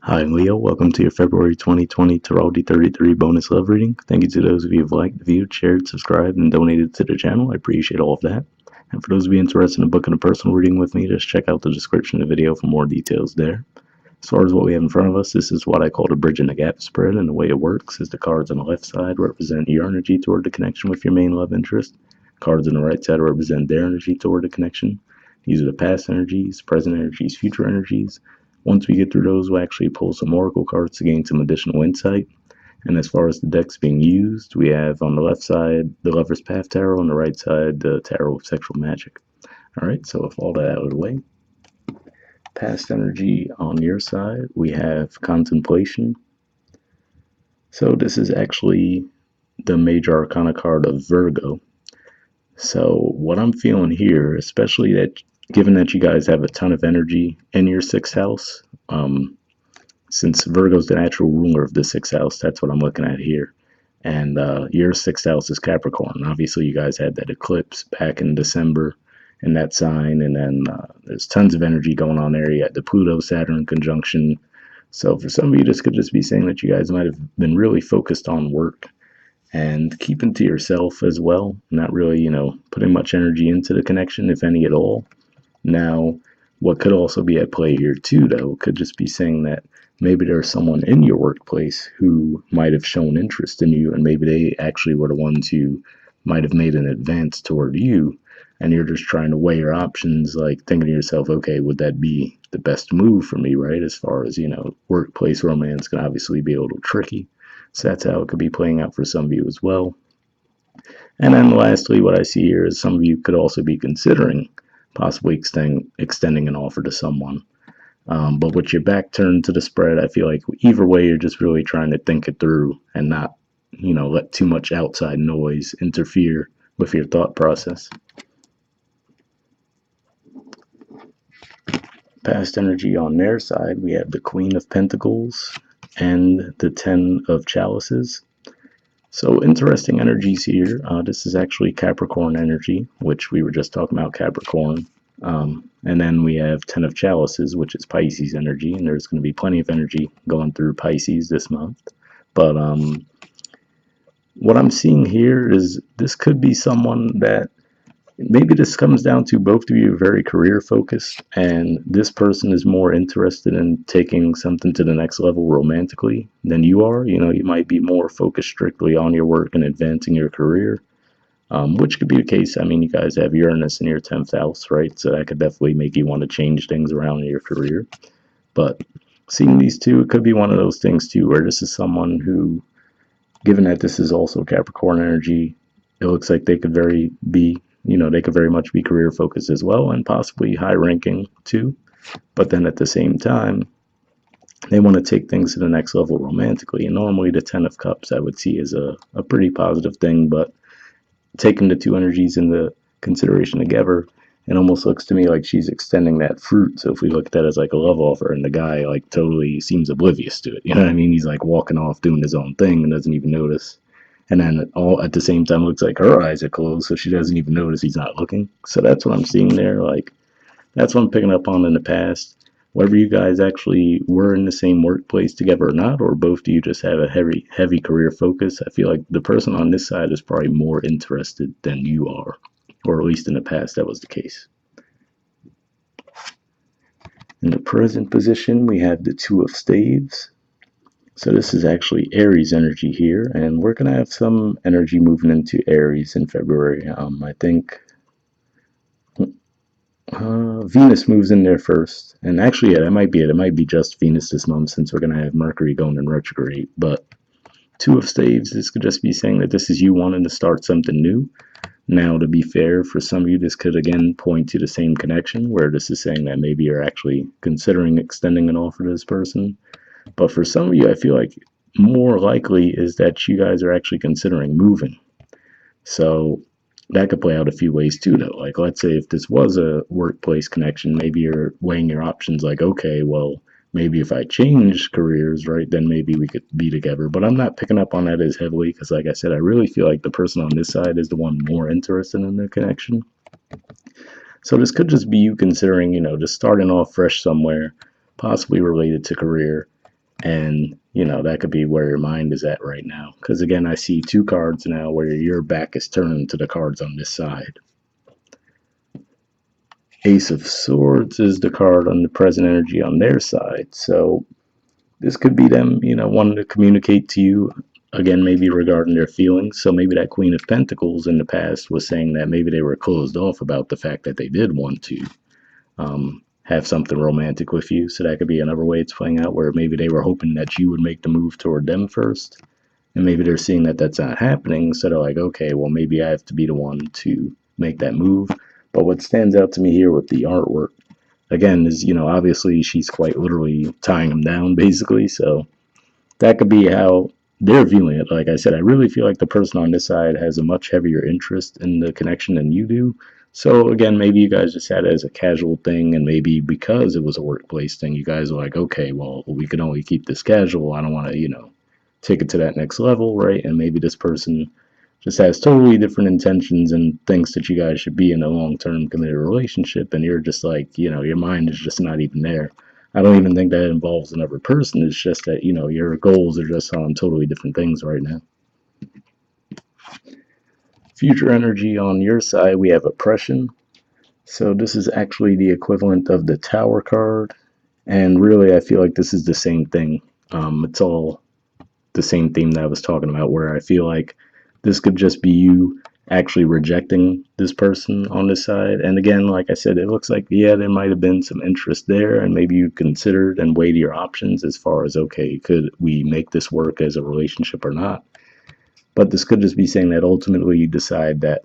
Hi, Leo. Welcome to your February 2020 Tarot D33 bonus love reading. Thank you to those of you who've liked, viewed, shared, subscribed, and donated to the channel. I appreciate all of that. And for those of you interested in booking a personal reading with me, just check out the description of the video for more details there. As far as what we have in front of us, this is what I call the bridge and the gap spread, and the way it works is the cards on the left side represent your energy toward the connection with your main love interest. Cards on the right side represent their energy toward the connection. These are the past energies, present energies, future energies. Once we get through those, we'll actually pull some oracle cards to gain some additional insight. And as far as the decks being used, we have on the left side the Lover's Path Tarot, on the right side the Tarot of Sexual Magic. All right, so with all that out of the way, past energy on your side, we have Contemplation. So this is actually the major arcana card of Virgo. So what I'm feeling here, especially that given that you guys have a ton of energy in your sixth house, since Virgo's the natural ruler of the sixth house, that's what I'm looking at here. And your sixth house is Capricorn. Obviously, you guys had that eclipse back in December in that sign, and then there's tons of energy going on there. You had the Pluto Saturn conjunction. So for some of you, this could just be saying that you guys might have been really focused on work and keeping to yourself as well, not really, putting much energy into the connection, if any at all. Now, what could also be at play here too, though, could just be saying that maybe there's someone in your workplace who might have shown interest in you, and maybe they actually were the ones who might have made an advance toward you, and you're just trying to weigh your options, like thinking to yourself, okay, would that be the best move for me, right? As far as, workplace romance can obviously be a little tricky. So that's how it could be playing out for some of you as well. And then lastly, what I see here is some of you could also be considering possibly extending an offer to someone. But with your back turned to the spread, I feel like either way, you're just really trying to think it through and not, let too much outside noise interfere with your thought process. Past energy on their side, we have the Queen of Pentacles and the Ten of Chalices. So interesting energies here. This is actually Capricorn energy, which we were just talking about Capricorn. And then we have Ten of Chalices, which is Pisces energy, and there's going to be plenty of energy going through Pisces this month. But what I'm seeing here is this could be someone that maybe this comes down to both of you are very career focused, and this person is more interested in taking something to the next level romantically than you are. You might be more focused strictly on your work and advancing your career, which could be the case. I mean, you guys have Uranus in your 10th house, right? So that could definitely make you want to change things around in your career. But seeing these two, it could be one of those things too, where this is someone who, given that this is also Capricorn energy, it looks like they could very much be career focused as well, and possibly high ranking too. But then at the same time, they want to take things to the next level romantically. And normally the Ten of Cups I would see as a pretty positive thing, but taking the two energies into consideration together, it almost looks to me like she's extending that fruit. So if we look at that as like a love offer, and the guy like totally seems oblivious to it, you know what I mean? He's like walking off doing his own thing and doesn't even notice. And then all at the same time, it looks like her eyes are closed, so she doesn't even notice he's not looking. So that's what I'm seeing there. Like, that's what I'm picking up on in the past. Whether you guys actually were in the same workplace together or not, or both of you just have a heavy career focus, I feel like the person on this side is probably more interested than you are, or at least in the past that was the case. In the present position, we have the Two of Staves. So this is actually Aries energy here, and we're going to have some energy moving into Aries in February. I think Venus moves in there first. And actually, yeah, that might be it. It might be just Venus this month since we're going to have Mercury going in retrograde. But Two of Staves, this could just be saying that this is you wanting to start something new. Now, to be fair, for some of you, this could again point to the same connection, where this is saying that maybe you're actually considering extending an offer to this person. But for some of you, I feel like more likely is that you guys are actually considering moving. So that could play out a few ways too, though. Like, let's say if this was a workplace connection, maybe you're weighing your options like, okay, well, maybe if I change careers, right, then maybe we could be together. But I'm not picking up on that as heavily because, like I said, I really feel like the person on this side is the one more interested in the connection. So this could just be you considering, just starting off fresh somewhere, possibly related to career, And, that could be where your mind is at right now. Because again, I see two cards now where your back is turned to the cards on this side. Ace of Swords is the card on the present energy on their side. So this could be them, wanting to communicate to you again, maybe regarding their feelings. So maybe that Queen of Pentacles in the past was saying that maybe they were closed off about the fact that they did want to have something romantic with you. So that could be another way it's playing out, where maybe they were hoping that you would make the move toward them first. And maybe they're seeing that that's not happening. So they're like, okay, well, maybe I have to be the one to make that move. But what stands out to me here with the artwork, again, is, obviously she's quite literally tying him down, basically. So that could be how they're viewing it. Like I said, I really feel like the person on this side has a much heavier interest in the connection than you do. So again, maybe you guys just had it as a casual thing, and maybe because it was a workplace thing, you guys are like, okay, well, we can only keep this casual. I don't want to, take it to that next level, right? And maybe this person just has totally different intentions and thinks that you guys should be in a long-term committed relationship, and you're just like, your mind is just not even there. I don't even think that involves another person. It's just that, your goals are just on totally different things right now. Future energy on your side, we have oppression. So this is actually the equivalent of the Tower card. And really, I feel like this is the same thing. It's all the same theme that I was talking about, where I feel like this could just be you actually rejecting this person on this side. And again, like I said, it looks like, yeah, there might have been some interest there, and maybe you considered and weighed your options as far as, okay, could we make this work as a relationship or not? But this could just be saying that ultimately you decide that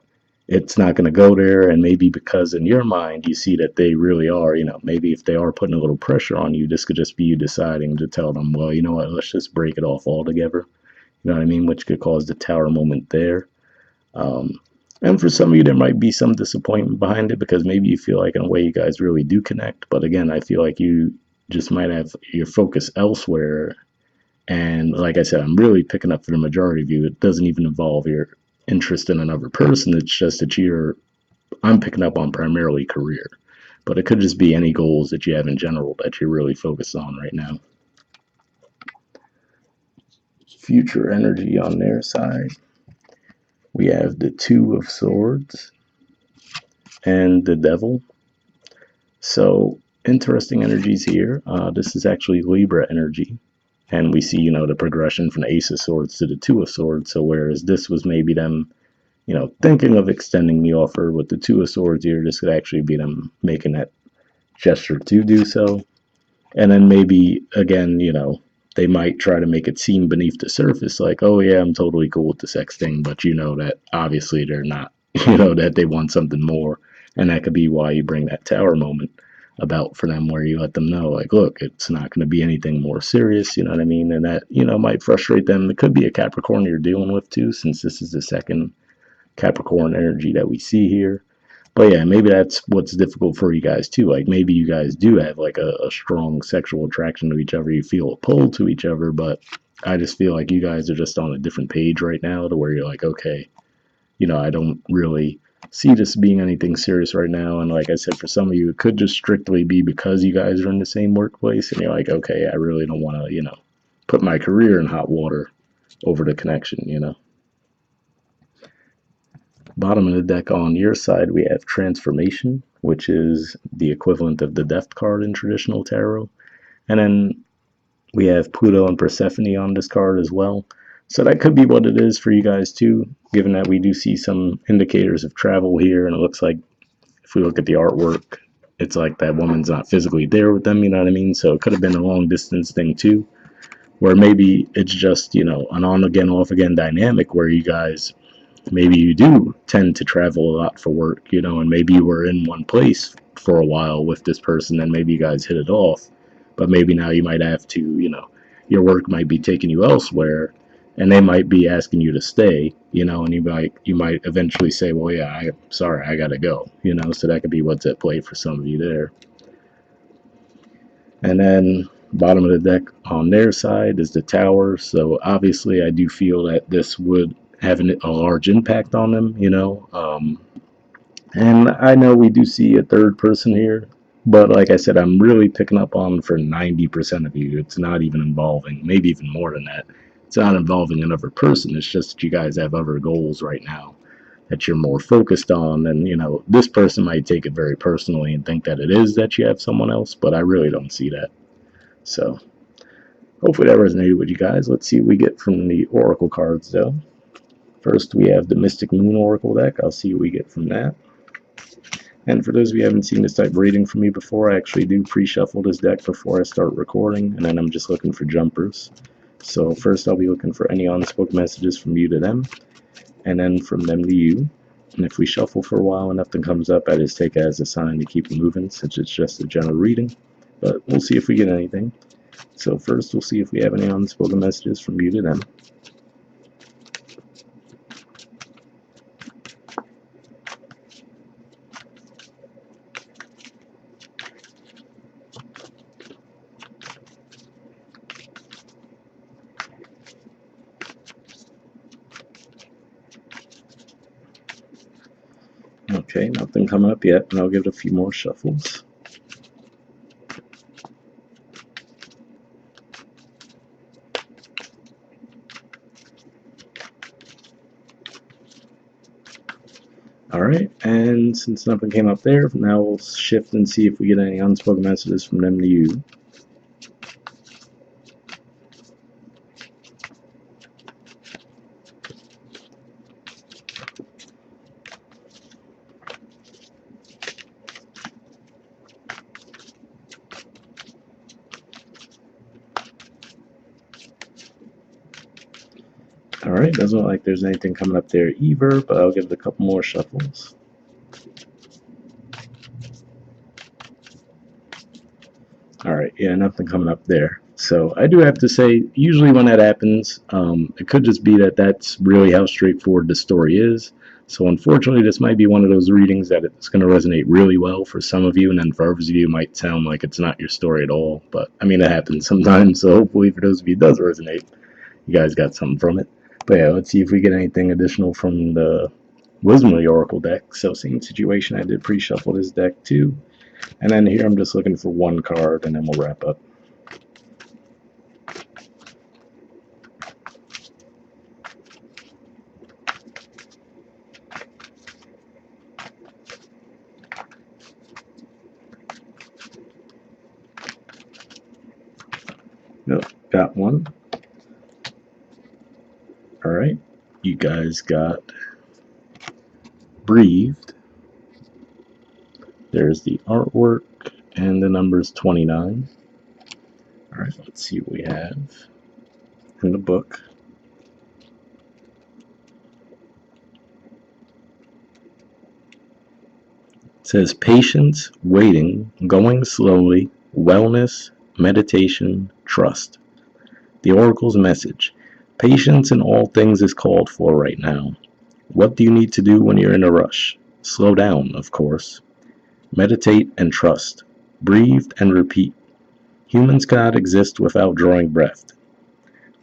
it's not going to go there, and maybe because in your mind you see that they really are, maybe if they are putting a little pressure on you, this could just be you deciding to tell them, well, you know what, let's just break it off altogether. You know what I mean? Which could cause the Tower moment there. Um, and for some of you, there might be some disappointment behind it, because maybe you feel like in a way you guys really do connect. But again, I feel like you just might have your focus elsewhere. And like I said, I'm really picking up for the majority of you. It doesn't even involve your interest in another person. It's just that I'm picking up on primarily career. But it could just be any goals that you have in general that you're really focused on right now. Future energy on their side, we have the Two of Swords and the Devil. So interesting energies here. This is actually Libra energy. And we see, the progression from the Ace of Swords to the Two of Swords. So whereas this was maybe them, thinking of extending the offer, with the Two of Swords here, this could actually be them making that gesture to do so. And then maybe, again, they might try to make it seem beneath the surface like, oh, yeah, I'm totally cool with the sex thing. But that obviously they're not, that they want something more. And that could be why you bring that Tower moment about for them, where you let them know, like, look, it's not going to be anything more serious, you know what I mean? And that, might frustrate them. It could be a Capricorn you're dealing with too, since this is the second Capricorn energy that we see here. But yeah, maybe that's what's difficult for you guys too. Like maybe you guys do have like a strong sexual attraction to each other. You feel a pull to each other, but I just feel like you guys are just on a different page right now, to where you're like, okay, I don't really see this being anything serious right now. And like I said, for some of you, it could just strictly be because you guys are in the same workplace, and you're like, okay, I really don't want to, put my career in hot water over the connection. Bottom of the deck on your side, we have Transformation, which is the equivalent of the Death card in traditional tarot. And then we have Pluto and Persephone on this card as well. So that could be what it is for you guys too, given that we do see some indicators of travel here. And it looks like if we look at the artwork, it's like that woman's not physically there with them, you know what I mean? So it could have been a long distance thing too, where maybe it's just, an on again, off again dynamic, where you guys, maybe you do tend to travel a lot for work, and maybe you were in one place for a while with this person, and maybe you guys hit it off, but maybe now you might have to, your work might be taking you elsewhere, and they might be asking you to stay, and you might eventually say, well, yeah, I'm sorry, I gotta go, so that could be what's at play for some of you there. And then bottom of the deck on their side is the Tower. So obviously, I do feel that this would have a large impact on them, and I know we do see a third person here, But like I said, I'm really picking up on for 90% of you, it's not even involving, maybe even more than that. It's not involving another person. It's just that you guys have other goals right now that you're more focused on. And, this person might take it very personally and think that it is that you have someone else, but I really don't see that. So hopefully that resonated with you guys. Let's see what we get from the Oracle cards, though. First, we have the Mystic Moon Oracle deck. I'll see what we get from that. And for those of you who haven't seen this type of reading from me before, I actually do pre-shuffle this deck before I start recording, and then I'm just looking for jumpers. So first I'll be looking for any unspoken messages from you to them, and then from them to you. And if we shuffle for a while and nothing comes up, I just take it as a sign to keep moving, since it's just a general reading. But we'll see if we get anything. So first we'll see if we have any unspoken messages from you to them. Okay, nothing coming up yet, and I'll give it a few more shuffles. Alright, and since nothing came up there, now we'll shift and see if we get any unspoken messages from them to you. Alright, doesn't look like there's anything coming up there either, but I'll give it a couple more shuffles. Alright, yeah, nothing coming up there. So I do have to say, usually when that happens, it could just be that that's really how straightforward the story is. So unfortunately, this might be one of those readings that it's going to resonate really well for some of you, and then for others of you, it might sound like it's not your story at all. But I mean, it happens sometimes. So hopefully, for those of you it does resonate, you guys got something from it. But yeah, let's see if we get anything additional from the Wisdom of the Oracle deck. So same situation, I did pre-shuffle this deck too. And then here I'm just looking for one card, and then we'll wrap up. Nope, got one. Alright, you guys got Breathed. There's the artwork, and the number's 29. Alright, let's see what we have in the book. It says patience, waiting, going slowly, wellness, meditation, trust. The Oracle's message. Patience in all things is called for right now. What do you need to do when you're in a rush? Slow down, of course. Meditate and trust. Breathe and repeat. Humans cannot exist without drawing breath.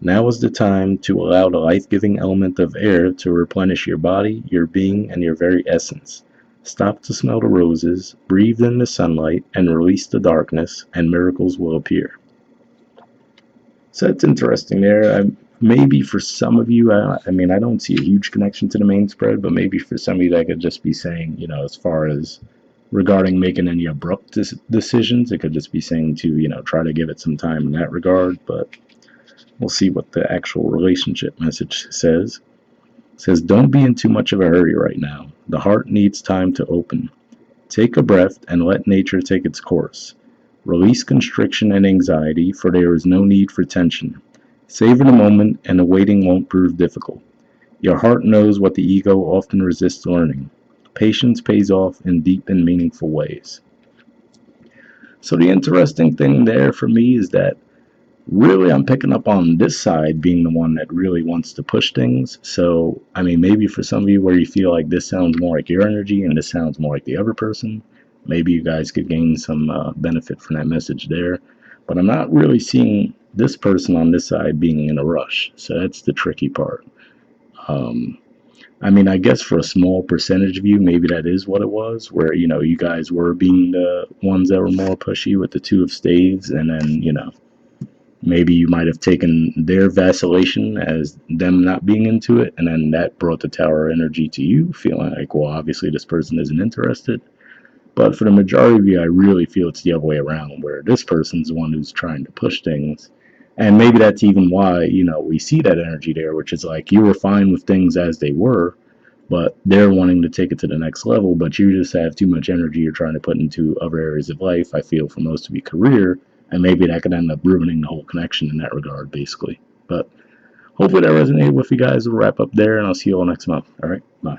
Now is the time to allow the life-giving element of air to replenish your body, your being, and your very essence. Stop to smell the roses, breathe in the sunlight, and release the darkness, and miracles will appear. So it's interesting there. Maybe for some of you, I mean, I don't see a huge connection to the main spread, but maybe for some of you, that could just be saying, as far as regarding making any abrupt decisions, it could just be saying to, try to give it some time in that regard. But we'll see what the actual relationship message says. It says, don't be in too much of a hurry right now. The heart needs time to open. Take a breath and let nature take its course. Release constriction and anxiety, for there is no need for tension. Savor the moment, and the waiting won't prove difficult. Your heart knows what the ego often resists learning. Patience pays off in deep and meaningful ways. So the interesting thing there for me is that really I'm picking up on this side being the one that really wants to push things. So, I mean, maybe for some of you where you feel like this sounds more like your energy and this sounds more like the other person, maybe you guys could gain some benefit from that message there. But I'm not really seeing this person on this side being in a rush. So that's the tricky part. Um, I mean, I guess for a small percentage of you, maybe that is what it was, where, you guys were being the ones that were more pushy with the two of staves, and then, maybe you might have taken their vacillation as them not being into it, and then that brought the tower energy to you, feeling like, well, obviously this person isn't interested. But for the majority of you, I really feel it's the other way around, where this person's the one who's trying to push things. And maybe that's even why, we see that energy there, which is like you were fine with things as they were, but they're wanting to take it to the next level, but you just have too much energy you're trying to put into other areas of life, I feel, for most of your career, and maybe that could end up ruining the whole connection in that regard, basically. But hopefully that resonated with you guys. We'll wrap up there, and I'll see you all next month. All right, bye.